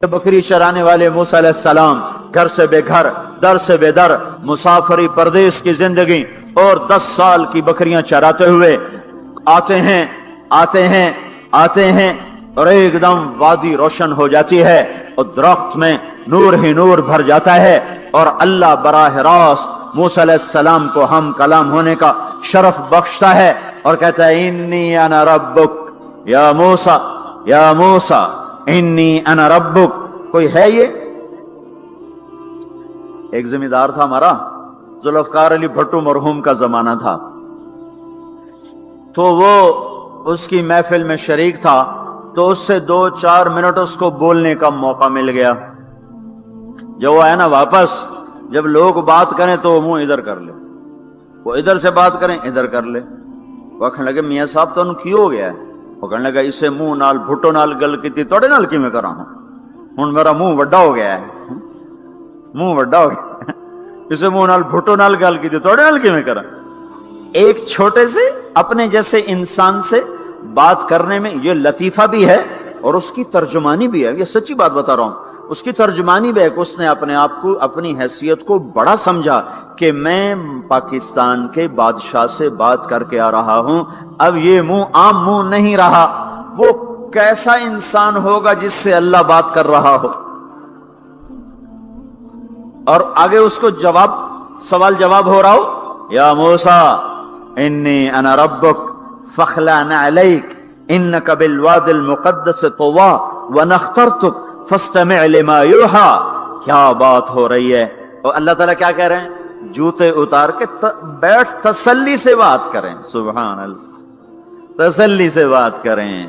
بکری چرانے والے موسیٰ علیہ السلام گھر سے بے گھر، در سے بے در، مسافری پردیس کی زندگی اور 10 سال کی بکریاں چراتے ہوئے آتے ہیں اور ایک دم وادی روشن ہو جاتی ہے اور درخت میں نور ہی نور بھر جاتا ہے، اور اللہ براہ راست موسیٰ علیہ السلام کو ہم کلام ہونے کا شرف بخشتا ہے اور کہتا ہے انی انا ربک یا موسیٰ انی انا ربک۔ کوئی ہے یہ؟ ایک زمیندار تھا ہمارا، ذوالفقار علی بھٹو مرحوم کا زمانہ تھا، تو وہ اس کی محفل میں شریک تھا، تو اس سے 2-4 منٹ اس کو بولنے کا موقع مل گیا۔ جو وہ ہے نا، واپس جب لوگ بات کریں تو وہ منہ ادھر کر لے، وہ ادھر سے بات کریں ادھر کر لے۔ وہ کہنے لگے میاں صاحب تو انہوں کی ہو گیا ہے؟ وہ کہنے لگا اسے منہ نال بھٹو نال گل کی توڑے نال کی میں کرا ہوں میرا منہ وڈا ہو گیا ہے، منہ وڈا ہو گیا، اسے منہ نال بھٹو نال گل کی توڑے نال کی میں کرا۔ ایک چھوٹے سے اپنے جیسے انسان سے بات کرنے میں یہ لطیفہ بھی ہے اور اس کی ترجمانی بھی ہے، یہ سچی بات بتا رہا ہوں، اس کی ترجمانی بھی ہے کہ اس نے اپنے آپ کو، اپنی حیثیت کو بڑا سمجھا کہ میں پاکستان کے بادشاہ سے بات کر کے آ رہا ہوں، اب یہ منہ عام منہ نہیں رہا۔ وہ کیسا انسان ہوگا جس سے اللہ بات کر رہا ہو؟ اور آگے اس کو سوال جواب ہو رہا ہو، یا موسیٰ انی انا ربک فاخلع نعلیک انک بالواد المقدس طوی وانا اخترتک فاستمع لما یوحی۔ کیا بات ہو رہی ہے؟ اور اللہ تعالیٰ کیا کہہ رہے ہیں؟ جوتے اتار کے بیٹھ، تسلی سے بات کریں، سبحان اللہ، تسلی سے بات کریں۔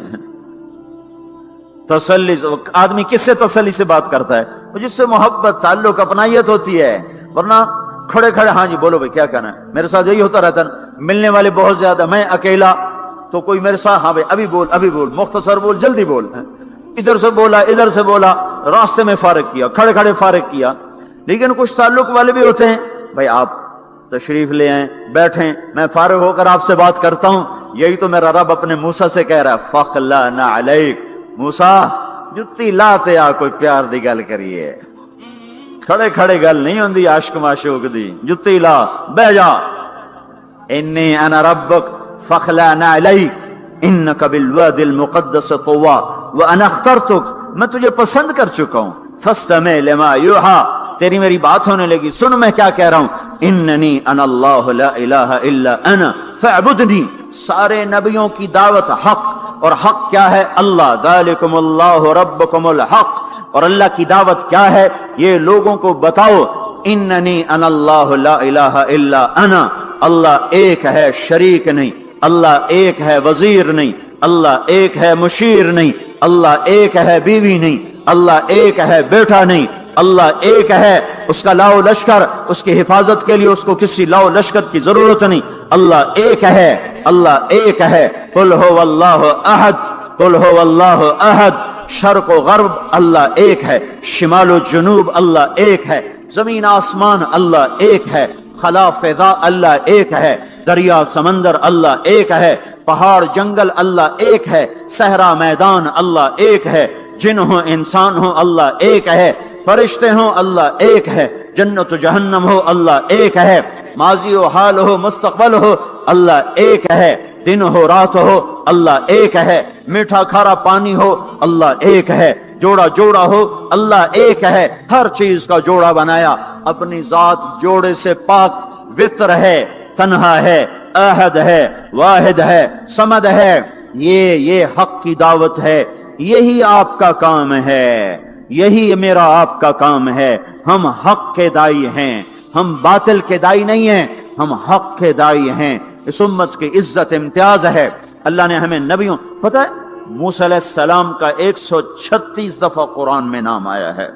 تسلی سے آدمی کس سے تسلی سے بات کرتا ہے؟ جس سے محبت، تعلق، اپنائیت ہوتی ہے، ورنہ کھڑے کھڑے ہاں جی بولو بھائی کیا کہنا ہے۔ میرے ساتھ یہی ہوتا رہتا ہے، ملنے والے بہت زیادہ، میں اکیلا، تو کوئی میرے ساتھ ہاں بھائی ابھی بول، مختصر بول، جلدی بول، ادھر سے بولا، راستے میں فارغ کیا، کھڑے کھڑے فارغ کیا۔ لیکن کچھ تعلق والے بھی ہوتے ہیں، بھائی آپ تشریف لے آئیں، بیٹھیں، میں فارغ ہو کر آپ سے بات کرتا ہوں۔ یہی تو میرا رب اپنے موسیٰ سے کہہ رہا ہے، فاخلع نعلیک، موسیٰ جتی لاتے آ، کوئی پیار دی گل کریے، کھڑے کھڑے گل نہیں ہوندی عاشق معشوق دی، جتی لا، بہ جا۔ انی انا ربک فاخلع نعلیک انک بالواد المقدس طوی وانا اخترتک، میں تجھے پسند کر چکا ہوں، فاستمع لما یوحی، تیری میری بات ہونے لگی، سن میں کیا کہہ رہا ہوں، اننی انا اللہ لا الہ الا انا فاعبدنی۔ سارے نبیوں کی دعوت حق، اور حق کیا ہے؟ اللہ، ذالکم اللہ ربکم الحق، اور اللہ کی دعوت کیا ہے؟ یہ لوگوں کو بتاؤ، اننی انا اللہ لا الہ الا انا، اللہ ایک ہے، شریک نہیں، اللہ ایک ہے، وزیر نہیں، اللہ ایک ہے، مشیر نہیں، اللہ ایک ہے، بیوی نہیں، اللہ ایک ہے، بیٹا نہیں، اللہ ایک ہے، اس کا لاؤ لشکر، اس کی حفاظت کے لیے اس کو کسی لاؤ لشکر کی ضرورت نہیں، اللہ ایک ہے، اللہ ایک ہے، قل هو اللہ احد، قل هو اللہ احد، شرق و غرب اللہ ایک ہے، شمال و جنوب اللہ ایک ہے، زمین آسمان اللہ ایک ہے، خلا فضا اللہ ایک ہے، دریا سمندر اللہ ایک ہے، پہاڑ جنگل اللہ ایک ہے، صحرا میدان اللہ ایک ہے، جن ہو انسان ہو اللہ ایک ہے، فرشتے ہوں اللہ ایک ہے، جنت و جہنم ہو اللہ ایک ہے، ماضی و حال ہو مستقبل ہو اللہ ایک ہے، دن ہو رات ہو اللہ ایک ہے، میٹھا کھارا پانی ہو اللہ ایک ہے، جوڑا جوڑا ہو اللہ ایک ہے، ہر چیز کا جوڑا بنایا، اپنی ذات جوڑے سے پاک، وطر ہے، تنہا ہے، احد ہے، واحد ہے، صمد ہے۔ یہ حق کی دعوت ہے، یہی آپ کا کام ہے، یہی میرا آپ کا کام ہے۔ ہم حق کے دائی ہیں، ہم باطل کے دائی نہیں ہیں، ہم حق کے دائی ہیں۔ اس امت کی عزت امتیاز ہے، اللہ نے ہمیں نبیوں، پتہ ہے موسیٰ علیہ السلام کا 136 دفعہ قرآن میں نام آیا ہے،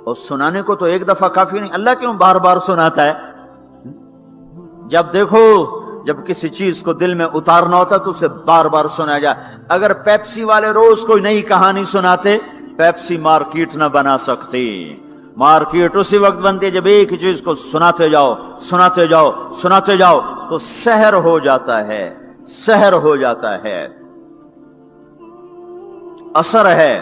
اور سنانے کو تو ایک دفعہ کافی نہیں، اللہ کیوں بار بار سناتا ہے؟ جب دیکھو، جب کسی چیز کو دل میں اتارنا ہوتا تو اسے بار بار سنایا جائے۔ اگر پیپسی والے روز کوئی نئی کہانی سناتے، پیپسی مارکیٹ نہ بنا سکتی۔ مارکیٹ اسی وقت بنتی ہے جب ایک چیز کو سناتے جاؤ، سناتے جاؤ، سناتے جاؤ، تو سحر ہو جاتا ہے، سحر ہو جاتا ہے، اثر ہے۔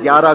11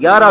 11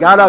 11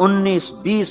19-20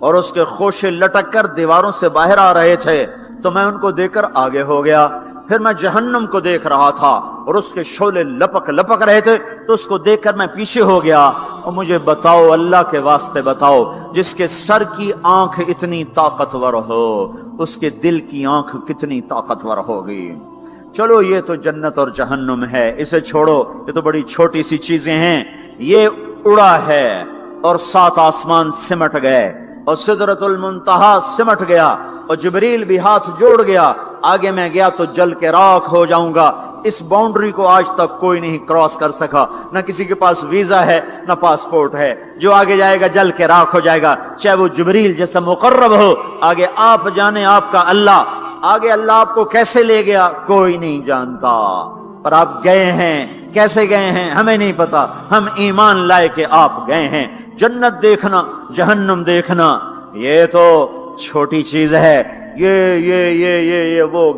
اور اس کے خوشے لٹک کر دیواروں سے باہر آ رہے تھے تو میں ان کو دیکھ کر آگے ہو گیا. پھر میں جہنم کو دیکھ رہا تھا اور اس کے شعلے لپک رہے تھے تو اس کو دیکھ کر میں پیچھے ہو گیا. اور مجھے بتاؤ، اللہ کے واسطے بتاؤ، جس کے سر کی آنکھ اتنی طاقتور ہو اس کے دل کی آنکھ کتنی طاقتور ہوگی. چلو یہ تو جنت اور جہنم ہے، اسے چھوڑو، یہ تو بڑی چھوٹی سی چیزیں ہیں. یہ اڑا ہے اور 7 آسمان سمٹ گئے اور سدرۃ المنتہا سمٹ گیا اور جبریل بھی ہاتھ جوڑ گیا. آگے میں گیا تو جل کے راکھ ہو جاؤں گا. اس باؤنڈری کو آج تک کوئی نہیں کراس کر سکا، نہ کسی کے پاس ویزا ہے نہ پاسپورٹ ہے. جو آگے جائے گا جل کے راکھ ہو جائے گا، چاہے وہ جبریل جیسا مقرب ہو. آگے آپ جانے آپ کا اللہ، آگے اللہ آپ کو کیسے لے گیا کوئی نہیں جانتا، پر آپ گئے ہیں. کیسے گئے ہیں ہمیں نہیں پتا، ہم ایمان لائے کہ آپ گئے ہیں. جنت دیکھنا، جہنم دیکھنا یہ تو چھوٹی چیز ہے. یہ وہ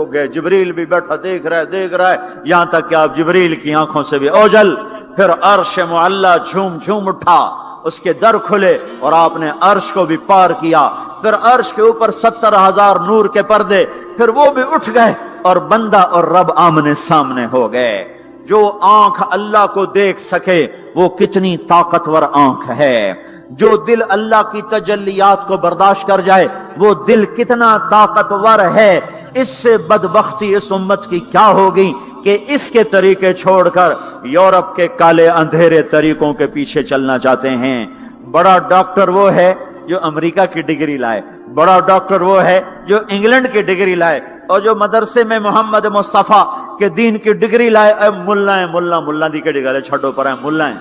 گئے. جبریل بھی بیٹھا دیکھ رہا ہے یہاں تک کہ آپ جبریل کی آنکھوں سے بھی اوجل. پھر عرش معلا جھوم اٹھا، اس کے در کھلے اور آپ نے عرش کو بھی پار کیا. پھر عرش کے اوپر 70,000 نور کے پردے، پھر وہ بھی اٹھ گئے اور بندہ اور رب آمنے سامنے ہو گئے. جو آنکھ اللہ کو دیکھ سکے وہ کتنی طاقتور آنکھ ہے. جو دل اللہ کی تجلیات کو برداشت کر جائے وہ دل کتنا طاقتور ہے. اس سے بدبختی اس امت کی کیا ہوگی کہ اس کے طریقے چھوڑ کر یورپ کے کالے اندھیرے طریقوں کے پیچھے چلنا چاہتے ہیں. بڑا ڈاکٹر وہ ہے جو امریکہ کی ڈگری لائے، بڑا ڈاکٹر وہ ہے جو انگلینڈ کی ڈگری لائے، اور جو مدرسے میں محمد مصطفیٰ کے دین کی ڈگری لائے. اے ملا دی کے ڈگری چھٹو پر ملا ہیں.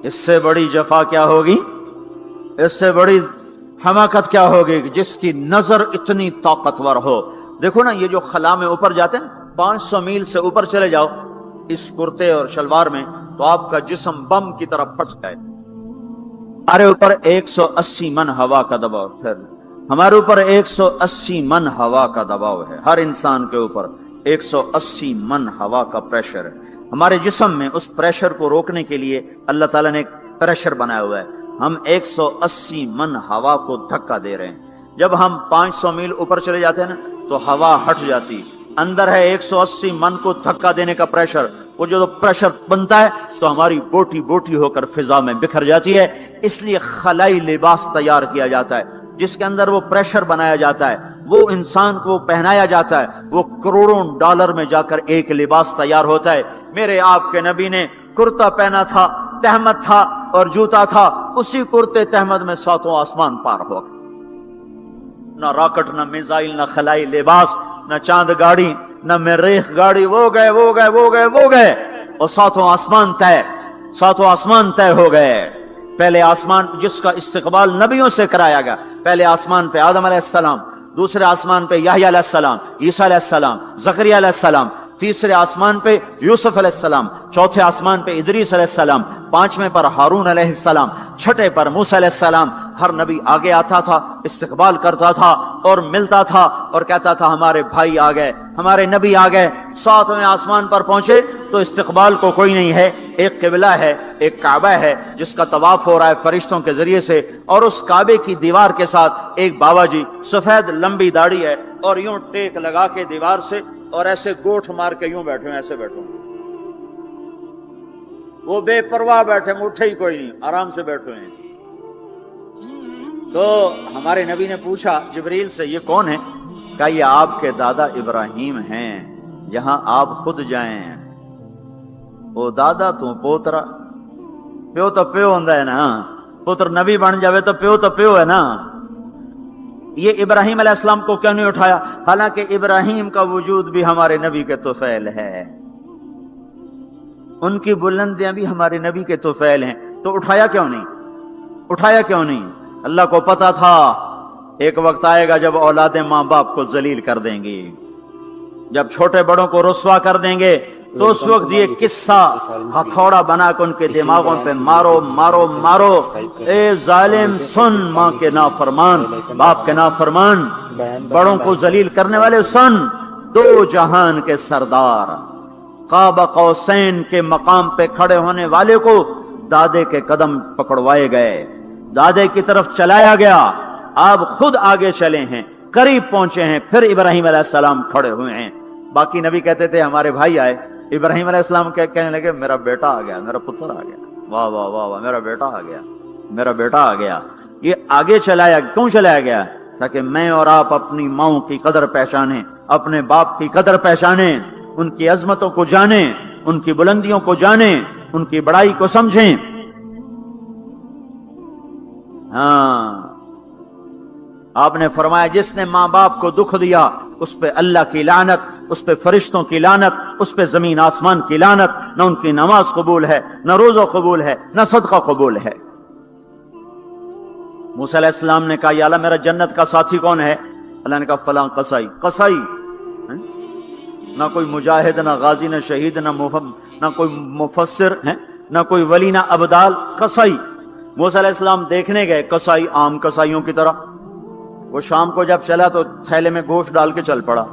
اس سے بڑی جفا کیا ہوگی، اس سے بڑی حماقت کیا ہوگی جس کی نظر اتنی طاقتور ہو. دیکھو نا یہ جو خلا میں اوپر جاتے ہیں 500 میل سے اوپر چلے جاؤ اس کرتے اور شلوار میں تو آپ کا جسم بم کی طرف پھٹ جائے. ہمارے اوپر 180 من ہوا کا دباؤ، پھر ہمارے اوپر 180 من ہوا کا دباؤ ہے. ہر انسان کے اوپر 180 من ہوا کا پریشر ہے. ہمارے جسم میں اس پریشر کو روکنے کے لیے اللہ تعالیٰ نے ایک پریشر بنایا ہوا ہے. ہم 180 من ہوا کو دھکا دے رہے ہیں. جب ہم 500 میل اوپر چلے جاتے ہیں نا تو ہوا ہٹ جاتی. اندر ہے 180 من کو دھکا دینے کا پریشر. وہ جو پریشر بنتا ہے تو ہماری بوٹی بوٹی ہو کر فضا میں بکھر جاتی ہے. اس لیے خلائی لباس تیار کیا جاتا ہے جس کے اندر وہ پریشر بنایا جاتا ہے، وہ انسان کو پہنایا جاتا ہے. وہ کروڑوں ڈالر میں جا کر ایک لباس تیار ہوتا ہے. میرے آپ کے نبی نے کرتا پہنا تھا، تہمت تھا اور جوتا تھا. اسی کرتے تہمت میں 7 آسمان پار ہو گئے. نہ راکٹ، نہ میزائل، نہ خلائی لباس، نہ چاند گاڑی، نہ مریخ گاڑی. وہ گئے اور 7 آسمان طے ہو گئے. پہلے آسمان جس کا استقبال نبیوں سے کرایا گیا، پہلے آسمان پہ آدم علیہ السلام، دوسرے آسمان پہ یحییٰ علیہ السلام، عیسیٰ علیہ السلام، زکریا علیہ السلام، تیسرے آسمان پہ یوسف علیہ السلام، چوتھے آسمان پہ ادریس علیہ السلام، 5ویں پر ہارون علیہ السلام، 6 پر موسیٰ علیہ السلام. ہر نبی آگے آتا تھا، استقبال کرتا تھا اور ملتا تھا اور کہتا تھا ہمارے بھائی آ گئے، ہمارے نبی آ گئے. 7ویں آسمان پر پہنچے تو استقبال کو کوئی نہیں ہے. ایک قبلہ ہے، ایک کعبہ ہے جس کا طواف ہو رہا ہے فرشتوں کے ذریعے سے، اور اس کعبے کی دیوار کے ساتھ ایک بابا جی، سفید لمبی داڑھی ہے اور یوں ٹیک لگا کے دیوار سے اور ایسے گوٹھ مار کے یوں بیٹھے ہیں، ایسے بیٹھے ہیں. وہ بے پرواہ بیٹھے، اٹھے ہی کوئی نہیں، آرام سے بیٹھے ہیں. تو ہمارے نبی نے پوچھا جبریل سے یہ کون ہے؟ کہا یہ آپ کے دادا ابراہیم ہیں، یہاں آپ خود جائیں. او دادا تو پوترا، پیو تو پیو ہوندا ہے نا، پتر نبی بن جاوے تو پیو ہے نا. یہ ابراہیم علیہ السلام کو کیوں نہیں اٹھایا؟ حالانکہ ابراہیم کا وجود بھی ہمارے نبی کے طفیل ہے، ان کی بلندیاں بھی ہمارے نبی کے طفیل ہیں. تو اٹھایا کیوں نہیں؟ اللہ کو پتا تھا ایک وقت آئے گا جب اولادیں ماں باپ کو ذلیل کر دیں گی، جب چھوٹے بڑوں کو رسوا کر دیں گے، تو اس وقت یہ قصہ ہتھوڑا بنا کے ان کے دماغوں پہ مارو. اے ظالم سن، ماں کے نافرمان، باپ کے نافرمان، بڑوں کو ذلیل کرنے والے سن. 2 جہان کے سردار، قاب قوسین کے مقام پہ کھڑے ہونے والے کو دادے کے قدم پکڑوائے گئے، دادے کی طرف چلایا گیا، آپ خود آگے چلے ہیں، قریب پہنچے ہیں، پھر ابراہیم علیہ السلام کھڑے ہوئے ہیں۔ باقی نبی کہتے تھے ہمارے بھائی آئے، ابراہیم علیہ السلام کہنے لگے میرا بیٹا آ گیا، میرا پتر آ گیا، واہ واہ واہ واہ، میرا بیٹا آ گیا، میرا بیٹا آ گیا۔ یہ آگے چلایا، کیوں چلایا گیا؟ تاکہ میں اور آپ اپنی ماؤں کی قدر پہچانیں، اپنے باپ کی قدر پہچانیں، ان کی عظمتوں کو جانیں، ان کی بلندیوں کو جانیں، ان کی بڑائی کو سمجھیں۔ ہاں، آپ نے فرمایا جس نے ماں باپ کو دکھ دیا اس پہ اللہ کی لعنت، اس پہ فرشتوں کی لعنت، اس پہ زمین آسمان کی لعنت، نہ ان کی نماز قبول ہے، نہ روزہ قبول ہے، نہ صدقہ قبول ہے۔ موسیٰ علیہ السلام نے کہا یا اللہ میرا جنت کا ساتھی کون ہے؟ اللہ نے کہا فلاں قصائی۔ قصائی نہ کوئی مجاہد، نہ غازی، نہ شہید، نہ کوئی مفسر ہے، نہ کوئی ولی، نہ ابدال، قصائی۔ موسیٰ علیہ السلام دیکھنے گئے، قصائی عام قصائیوں کی طرح۔ وہ شام کو جب چلا تو تھیلے میں گوشت ڈال کے چل پڑا۔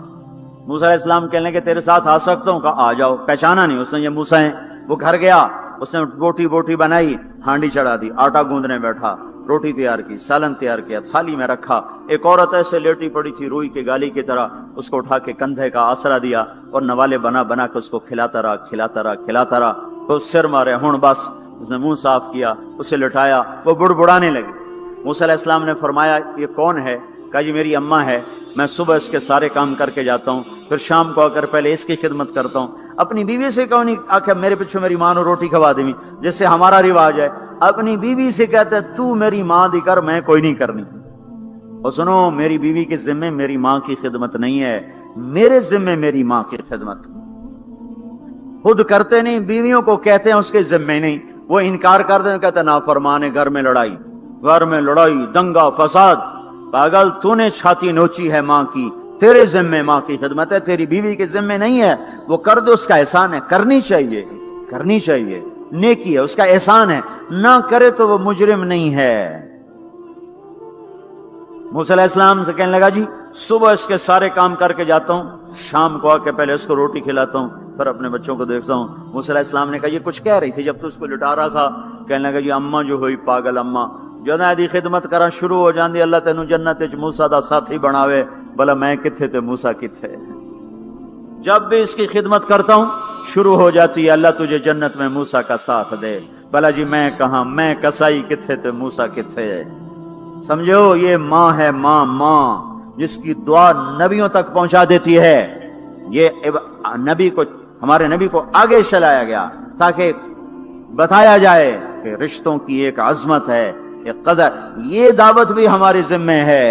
موسیٰ علیہ السلام کہنے لگے تیرے ساتھ آ سکتا ہوں؟ کہا آ جاؤ۔ پہچانا نہیں اس نے، یہ موسیٰ ہیں۔ وہ گھر گیا، اس نے بوٹی بنائی، ہانڈی چڑھا دی، آٹا گوندنے بیٹھا، روٹی تیار کی، سالن تیار کیا، تھالی میں رکھا۔ ایک عورت ایسے لیٹی پڑی تھی روئی کے گالی کی طرح، اس کو اٹھا کے کندھے کا آسرا دیا اور نوالے بنا کے اس کو کھلاتا رہا۔ تو سر مارے، ہون بس۔ اس نے منہ صاف کیا، اسے لٹایا، وہ بڑبڑانے لگی۔ موسیٰ علیہ السلام نے فرمایا یہ کون ہے؟ کہا جی میری اماں ہے، میں صبح اس کے سارے کام کر کے جاتا ہوں، پھر شام کو آ کر پہلے اس کی خدمت کرتا ہوں۔ اپنی بیوی سے کہو نہیں آخر میرے پیچھے میری ماں نے روٹی کھوا دی، جیسے ہمارا رواج ہے۔ اپنی بیوی سے کہتے تو میری ماں دی کر، میں کوئی نہیں کرنی۔ اور سنو، میری بیوی کے ذمے میری ماں کی خدمت نہیں ہے، میرے ذمے میری ماں کی خدمت۔ خود کرتے نہیں، بیویوں کو کہتے ہیں اس کے ذمے نہیں، وہ انکار کر دیں، کہتے ہیں نافرمان، گھر میں لڑائی، دنگا فساد۔ پاگل، تو نے چھاتی نوچی ہے ماں کی، تیرے ذمے ماں کی خدمت ہے، تیری بیوی کے ذمے نہیں ہے۔ وہ کر دے، اس کا احسان ہے، کرنی چاہیے، نیکی ہے، اس کا احسان ہے، نہ کرے تو وہ مجرم نہیں ہے۔ موسیٰ علیہ السلام سے کہنے لگا جی صبح اس کے سارے کام کر کے جاتا ہوں، شام کو آ کے پہلے اس کو روٹی کھلاتا ہوں، پھر اپنے بچوں کو دیکھتا ہوں۔ موسیٰ علیہ السلام نے کہا یہ کچھ کہہ رہی تھی جب تو اس کو لٹا رہا تھا؟ کہنے لگا جی اماں جو ہوئی پاگل اماں، جدوں دی خدمت کرا شروع ہو جاندی، اللہ تینوں جنت وچ موسیٰ دا ساتھی بناوے، بھلا میں کتھے تے موسیٰ کتھے۔ جب بھی اس کی خدمت کرتا ہوں شروع ہو جاتی ہے اللہ تجھے جنت میں موسیٰ کا ساتھ دے، بھلا جی میں کہاں، میں کسائی کتھے تے موسیٰ کتھے۔ سمجھو یہ ماں ہے، ماں جس کی دعا نبیوں تک پہنچا دیتی ہے۔ یہ ہمارے نبی کو آگے چلایا گیا تاکہ بتایا جائے کہ رشتوں کی ایک عظمت ہے، ایک قدر۔ یہ دعوت بھی ہمارے ذمہ ہے۔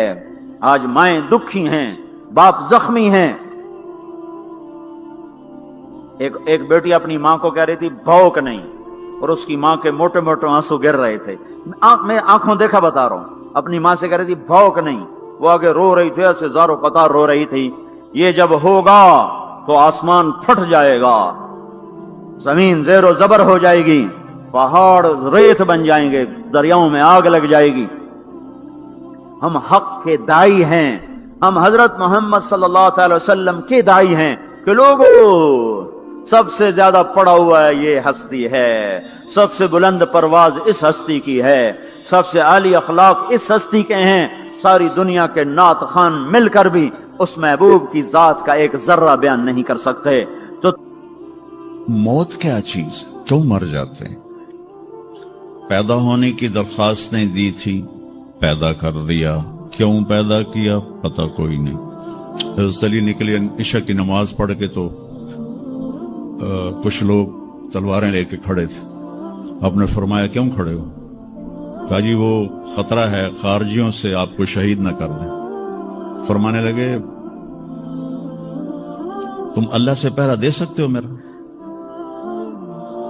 آج مائیں دکھی ہیں، باپ زخمی ہیں۔ ایک بیٹی اپنی ماں کو کہہ رہی تھی بھوک نہیں، اور اس کی ماں کے موٹے موٹے آنسو گر رہے تھے۔ میں آنکھوں دیکھا بتا رہا ہوں، اپنی ماں سے کہہ رہی تھی بھوک نہیں، وہ آگے رو رہی تھی، ایسے زارو قطار رو رہی تھی۔ یہ جب ہوگا تو آسمان پھٹ جائے گا، زمین زیر و زبر ہو جائے گی، پہاڑ ریت بن جائیں گے، دریاؤں میں آگ لگ جائے گی۔ ہم حق کے دائی ہیں، ہم حضرت محمد صلی اللہ علیہ وسلم کے دائی ہیں کہ لوگوں سب سے زیادہ پڑا ہوا ہے یہ ہستی ہے، سب سے بلند پرواز اس ہستی کی ہے، سب سے عالی اخلاق اس ہستی کے ہیں۔ ساری دنیا کے نعت خوان مل کر بھی اس محبوب کی ذات کا ایک ذرہ بیان نہیں کر سکتے۔ تو موت کیا چیز، کیوں مر جاتے ہیں؟ پیدا ہونے کی درخواستیں دی تھی، پیدا کر دیا، کیوں پیدا کیا پتہ کوئی نہیں۔ حضرت علی نکلے عشاء کی نماز پڑھ کے تو کچھ لوگ تلواریں لے کے کھڑے تھے۔ آپ نے فرمایا کیوں کھڑے ہو؟ کہا جی وہ خطرہ ہے خارجیوں سے آپ کو شہید نہ کر دیں۔ فرمانے لگے تم اللہ سے پہرا دے سکتے ہو میرا؟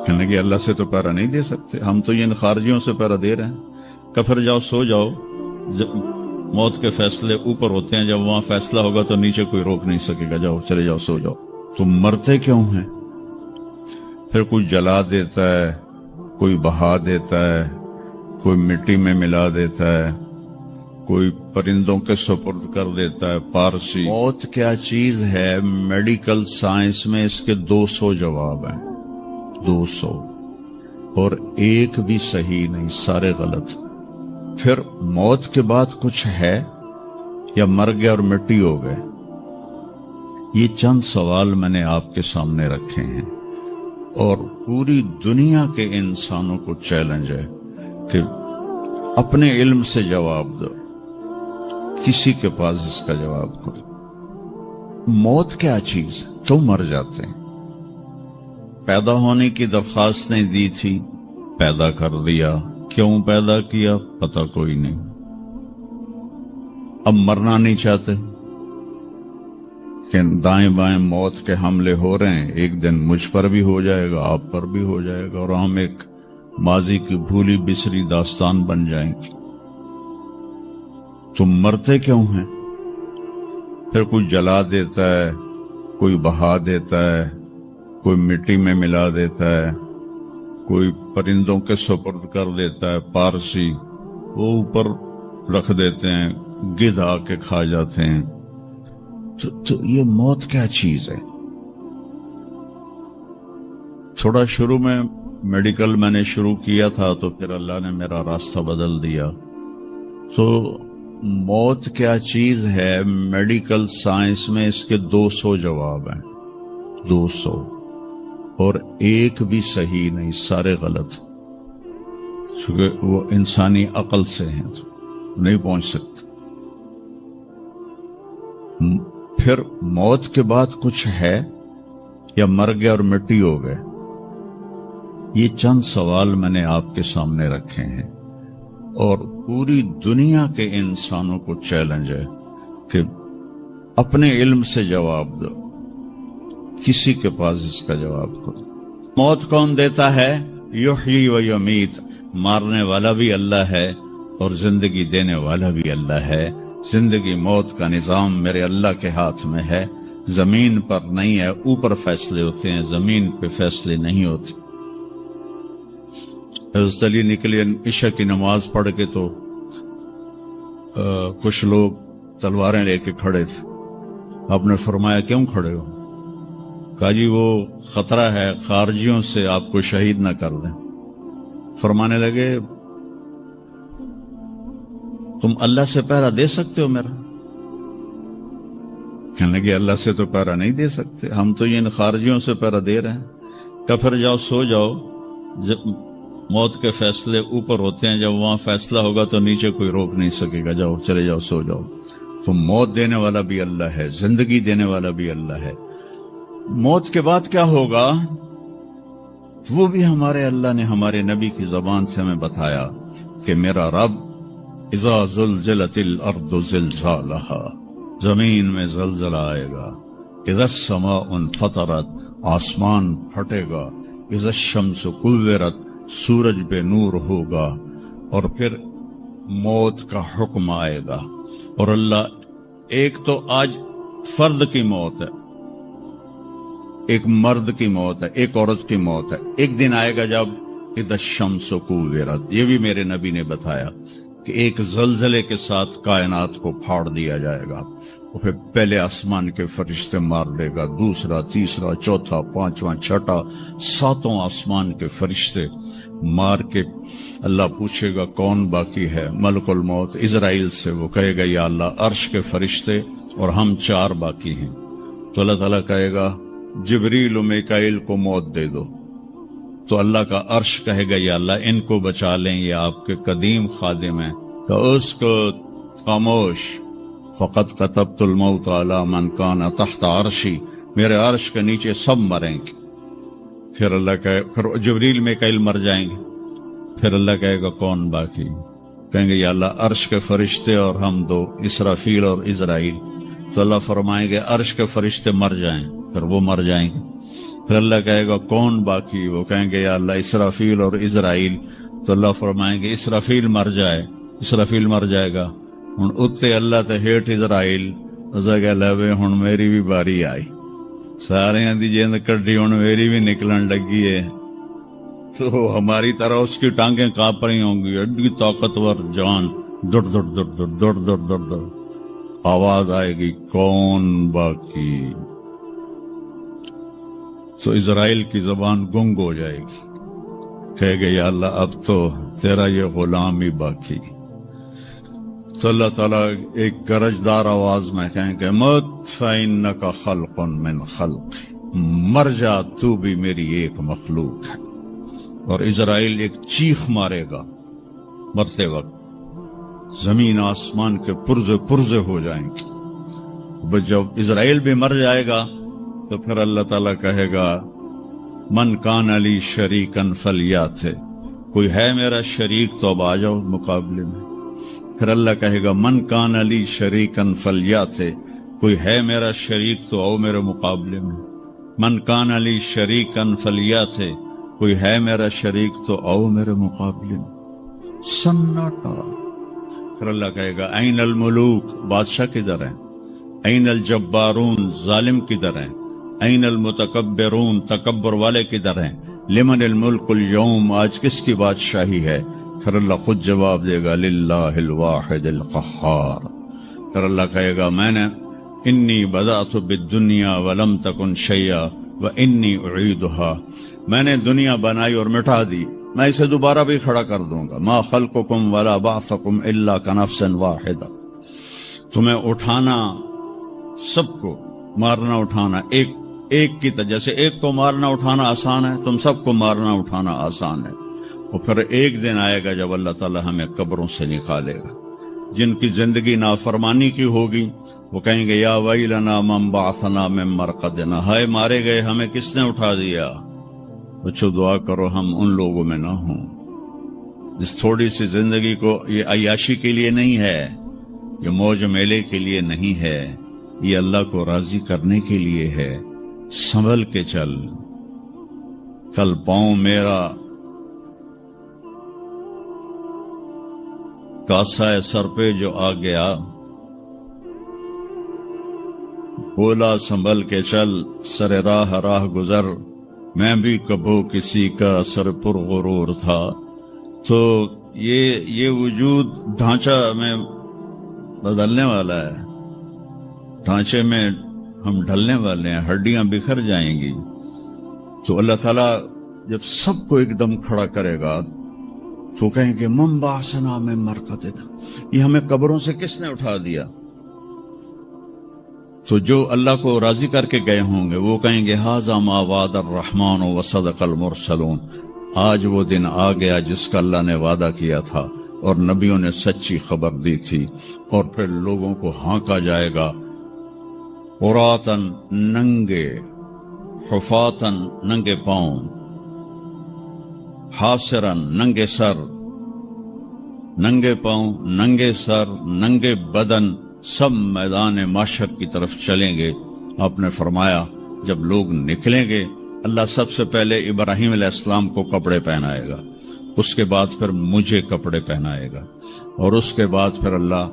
کہنے لگے اللہ سے تو پہرا نہیں دے سکتے، ہم تو ان خارجیوں سے پہرا دے رہے ہیں۔ کہ پھر جاؤ سو جاؤ، موت کے فیصلے اوپر ہوتے ہیں، جب وہاں فیصلہ ہوگا تو نیچے کوئی روک نہیں سکے گا، جاؤ چلے جاؤ سو جاؤ۔ تم مرتے کیوں ہیں؟ پھر کوئی جلا دیتا ہے، کوئی بہا دیتا ہے، کوئی مٹی میں ملا دیتا ہے، کوئی پرندوں کے سپرد کر دیتا ہے۔ پارسی موت کیا چیز ہے، میڈیکل سائنس میں اس کے 200 جواب ہیں، 200۔ اور ایک بھی صحیح نہیں، سارے غلط۔ پھر موت کے بعد کچھ ہے یا مر گئے اور مٹی ہو گئے؟ یہ چند سوال میں نے آپ کے سامنے رکھے ہیں، اور پوری دنیا کے انسانوں کو چیلنج ہے کہ اپنے علم سے جواب دو، کسی کے پاس اس کا جواب کرو۔ موت کیا چیز ہے؟ کیوں مر جاتے ہیں؟ پیدا ہونے کی درخواست نہیں دی تھی، پیدا کر دیا، کیوں پیدا کیا پتہ کوئی نہیں، اب مرنا نہیں چاہتے کہ دائیں بائیں موت کے حملے ہو رہے ہیں، ایک دن مجھ پر بھی ہو جائے گا، آپ پر بھی ہو جائے گا، اور ہم ایک ماضی کی بھولی بسری داستان بن جائیں گے۔ تم مرتے کیوں ہیں؟ پھر کوئی جلا دیتا ہے، کوئی بہا دیتا ہے، کوئی مٹی میں ملا دیتا ہے، کوئی پرندوں کے سپرد کر دیتا ہے، پارسی وہ اوپر رکھ دیتے ہیں، گدھ آ کے کھا جاتے ہیں۔ تو یہ موت کیا چیز ہے؟ تھوڑا شروع میں میڈیکل میں نے شروع کیا تھا، تو پھر اللہ نے میرا راستہ بدل دیا۔ تو موت کیا چیز ہے، میڈیکل سائنس میں اس کے 200 جواب ہیں، 200، اور ایک بھی صحیح نہیں، سارے غلط، کیونکہ وہ انسانی عقل سے ہیں، تو نہیں پہنچ سکتے۔ پھر موت کے بعد کچھ ہے یا مر گئے اور مٹی ہو گئے؟ یہ چند سوال میں نے آپ کے سامنے رکھے ہیں، اور پوری دنیا کے انسانوں کو چیلنج ہے کہ اپنے علم سے جواب دو، کسی کے پاس اس کا جواب کرو۔ موت کون دیتا ہے؟ یحیی و یمیت، مارنے والا بھی اللہ ہے اور زندگی دینے والا بھی اللہ ہے۔ زندگی موت کا نظام میرے اللہ کے ہاتھ میں ہے، زمین پر نہیں ہے، اوپر فیصلے ہوتے ہیں، زمین پہ فیصلے نہیں ہوتے۔ حضرت علی نکلے عشاء کی نماز پڑھ کے، تو کچھ لوگ تلواریں لے کے کھڑے تھے۔ آپ نے فرمایا کیوں کھڑے ہو؟ کہا جی وہ خطرہ ہے خارجیوں سے آپ کو شہید نہ کر دیں۔ فرمانے لگے تم اللہ سے پہرا دے سکتے ہو میرا؟ کہنے لگے اللہ سے تو پہرا نہیں دے سکتے، ہم تو ان خارجیوں سے پہرا دے رہے ہیں۔ کہ پھر جاؤ سو جاؤ، جب موت کے فیصلے اوپر ہوتے ہیں، جب وہاں فیصلہ ہوگا تو نیچے کوئی روک نہیں سکے گا، جاؤ چلے جاؤ سو جاؤ۔ تو موت دینے والا بھی اللہ ہے، زندگی دینے والا بھی اللہ ہے۔ موت کے بعد کیا ہوگا وہ بھی ہمارے اللہ نے ہمارے نبی کی زبان سے ہمیں بتایا کہ میرا رب اذا زلزلت الارض زلزالہا، زمین میں زلزلہ آئے گا، اذا السماء انفطرت، آسمان پھٹے گا، اذا الشمس کورت، سورج پہ نور ہوگا، اور پھر موت کا حکم آئے گا۔ اور اللہ ایک تو آج فرد کی موت ہے، ایک مرد کی موت ہے، ایک عورت کی موت ہے، ایک دن آئے گا جب اذا الشمس کورت، یہ بھی میرے نبی نے بتایا کہ ایک زلزلے کے ساتھ کائنات کو پھاڑ دیا جائے گا، اور پھر پہلے آسمان کے فرشتے مار دے گا، دوسرا، تیسرا، چوتھا، پانچواں، چھٹا، ساتوں آسمان کے فرشتے مار کے اللہ پوچھے گا کون باقی ہے؟ ملک الموت اسرائیل سے وہ کہے گا یا اللہ عرش کے فرشتے اور ہم 4 باقی ہیں۔ تو اللہ تعالیٰ کہے گا جبریل و میکائیل کو موت دے دو، تو اللہ کا عرش کہے گا یا اللہ ان کو بچا لیں، یہ آپ کے قدیم خادم ہیں، تو اس کو خاموش، فقط کتبت الموت علی من کان تحت عرشی، میرے عرش کے نیچے سب مریں گے۔ پھر اللہ کہے، پھر جبریل میکائیل مر جائیں گے، پھر اللہ کہے گا کون باقی؟ کہیں گے یا اللہ عرش کے فرشتے اور ہم 2، اسرافیل اور اسرائیل۔ تو اللہ فرمائیں گے عرش کے فرشتے مر جائیں، پھر وہ مر جائیں گے۔ پھر اللہ کہے گا کون باقی؟ وہ کہیں گے یا اللہ اسرافیل اور اسرائیل۔ تو اللہ فرمائیں گے اسرافیل مر جائے، اسرافیل مر جائے گا، ہن اتے اللہ تے ہیٹ اسرائیل، اسا کہ لے ہن میری بھی باری آئی، سارے دی جیند کڈی ہن میری بھی نکلن لگی ہے۔ تو ہماری طرح اس کی ٹانگیں کانپ رہی ہوں گی، ایڈی طاقتور جان، دڑ دڑ دڑ دڑ دڑ دڑ دڑ دڑ، آواز آئے گی کون باقی؟ تو اسرائیل کی زبان گنگ ہو جائے گی، کہے گا یا اللہ اب تو تیرا یہ غلام ہی باقی. تو اللہ تعالیٰ ایک گرجدار آواز میں کہیں گے مت فإنک خلق من خلق، مر جا تو بھی میری ایک مخلوق ہے. اور اسرائیل ایک چیخ مارے گا مرتے وقت، زمین آسمان کے پرزے پرزے ہو جائیں گے. جب اسرائیل بھی مر جائے گا تو پھر اللہ تعالیٰ کہے گا من کان علی شریکن فلیات، کوئی ہے میرا شریک تو اب آ جاؤ مقابلے میں. پھر اللہ کہے گا من کان علی شریکن فلیات، کوئی ہے میرا شریک تو آؤ میرے مقابلے میں. من کان علی شریکن فلیات، کوئی ہے میرا شریک تو آؤ میرے مقابلے میں. سناٹا. پھر اللہ کہے گا این الملوک، بادشاہ کدھر ہیں؟ این الجبارون، ظالم کدھر ہیں؟ این المتکبرون، تکبر والے کدھر ہیں؟ لمن الملک اليوم، آج کس کی بادشاہی ہے؟ پھر اللہ خود جواب دے گا للہ الواحد القہار. پھر اللہ کہے گا میں نے انی بدأت بالدنیا ولم تکن شیئا وانی اعیدہا، میں نے دنیا بنائی اور مٹا دی، میں اسے دوبارہ بھی کھڑا کر دوں گا. ما خلقکم ولا بعثکم الا کنفس واحدہ، تمہیں اٹھانا، سب کو مارنا اٹھانا ایک کی طرح، جیسے ایک کو مارنا اٹھانا آسان ہے، تم سب کو مارنا اٹھانا آسان ہے. اور پھر ایک دن آئے گا جب اللہ تعالیٰ ہمیں قبروں سے نکالے گا. جن کی زندگی نافرمانی کی ہوگی وہ کہیں گے یا ویلنا من بعثنا من مرقدنا، ہائے مارے گئے ہمیں کس نے اٹھا دیا. بچو دعا کرو ہم ان لوگوں میں نہ ہوں. اس تھوڑی سی زندگی کو یہ عیاشی کے لیے نہیں ہے، یہ موج میلے کے لیے نہیں ہے، یہ اللہ کو راضی کرنے کے لیے ہے. سنبھل کے چل، کل پاؤں میرا کاسا سر پہ جو آ گیا، بولا سنبھل کے چل سر راہ راہ گزر، میں بھی کبھو کسی کا سر پر غرور تھا. تو یہ وجود ڈھانچہ میں بدلنے والا ہے، ڈھانچے میں ہم ڈھلنے والے ہیں، ہڈیاں بکھر جائیں گی. تو اللہ تعالیٰ جب سب کو ایک دم کھڑا کرے گا تو کہیں گے من بعثنا من مرقدنا، یہ ہمیں قبروں سے کس نے اٹھا دیا. تو جو اللہ کو راضی کر کے گئے ہوں گے وہ کہیں گے ھذا ما وعد الرحمن وصدق المرسلون، آج وہ دن آ گیا جس کا اللہ نے وعدہ کیا تھا اور نبیوں نے سچی خبر دی تھی. اور پھر لوگوں کو ہانکا جائے گا عراۃً، ننگے، حفاۃً، ننگے پاؤں، حاسراً، ننگے سر، ننگے پاؤں، ننگے سر، ننگے بدن، سب میدان معاشر کی طرف چلیں گے. آپ نے فرمایا جب لوگ نکلیں گے اللہ سب سے پہلے ابراہیم علیہ السلام کو کپڑے پہنائے گا، اس کے بعد پھر مجھے کپڑے پہنائے گا، اور اس کے بعد پھر اللہ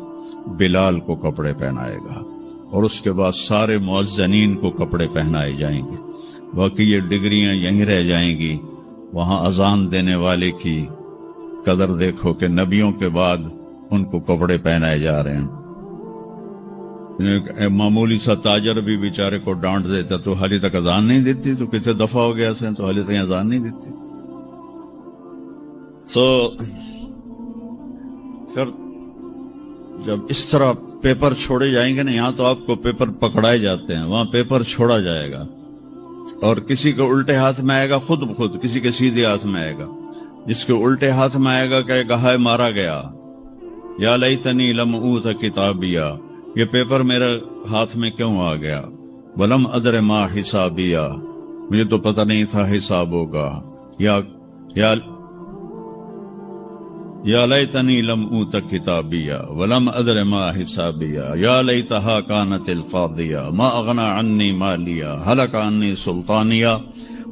بلال کو کپڑے پہنائے گا، اور اس کے بعد سارے مؤذنین کو کپڑے پہنائے جائیں گے. باقی یہ ڈگریاں یہیں رہ جائیں گی. وہاں اذان دینے والے کی قدر دیکھو کہ نبیوں کے بعد ان کو کپڑے پہنائے جا رہے ہیں. معمولی سا تاجر بھی بیچارے کو ڈانٹ دیتا تو حالی تک اذان نہیں دیتی، تو کتنے دفعہ ہو گیا سے تو حالی تک اذان نہیں دیتی. تو پھر جب اس طرح پیپر چھوڑے جائیں گے نا، یہاں تو آپ کو پیپر پکڑائے جاتے ہیں، وہاں پیپر چھوڑا جائے گا، اور کسی کے الٹے ہاتھ میں آئے گا خود بخود، کسی کے سیدھے ہاتھ میں آئے گا. جس کے الٹے ہاتھ میں آئے گا کہے گا ہائے مارا گیا، یا لیتنی لم اوت کتابیہ، یہ پیپر میرے ہاتھ میں کیوں آ گیا. ولم ادر ما حسابیہ، مجھے تو پتہ نہیں تھا حساب ہوگا. یا لیتنی لم اوت کتابیہ ولم ادر ما حسابیہ، یا لیتہا کانت القاضیہ ما اغنی عنی مالیہ ہلک عنی سلطانیہ.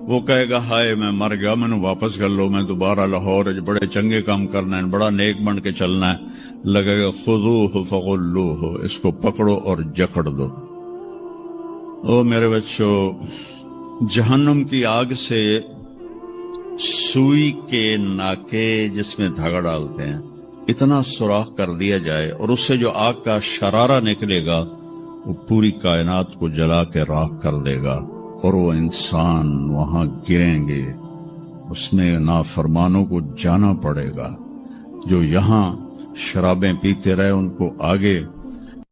وہ کہے گا ہائے میں مر گیا، میں نے واپس کر لو، میں دوبارہ لاہور بڑے چنگے کام کرنا ہے، بڑا نیک بن کے چلنا ہے. لگے گا خذوہ فغلوہ، اس کو پکڑو اور جکڑ دو. او میرے بچوں، جہنم کی آگ سے سوئی کے ناکے جس میں دھاگا ڈالتے ہیں اتنا سوراخ کر دیا جائے، اور اس سے جو آگ کا شرارہ نکلے گا وہ پوری کائنات کو جلا کے راکھ کر دے گا، اور وہ انسان وہاں گریں گے اس میں نافرمانوں کو جانا پڑے گا. جو یہاں شرابیں پیتے رہے ان کو آگے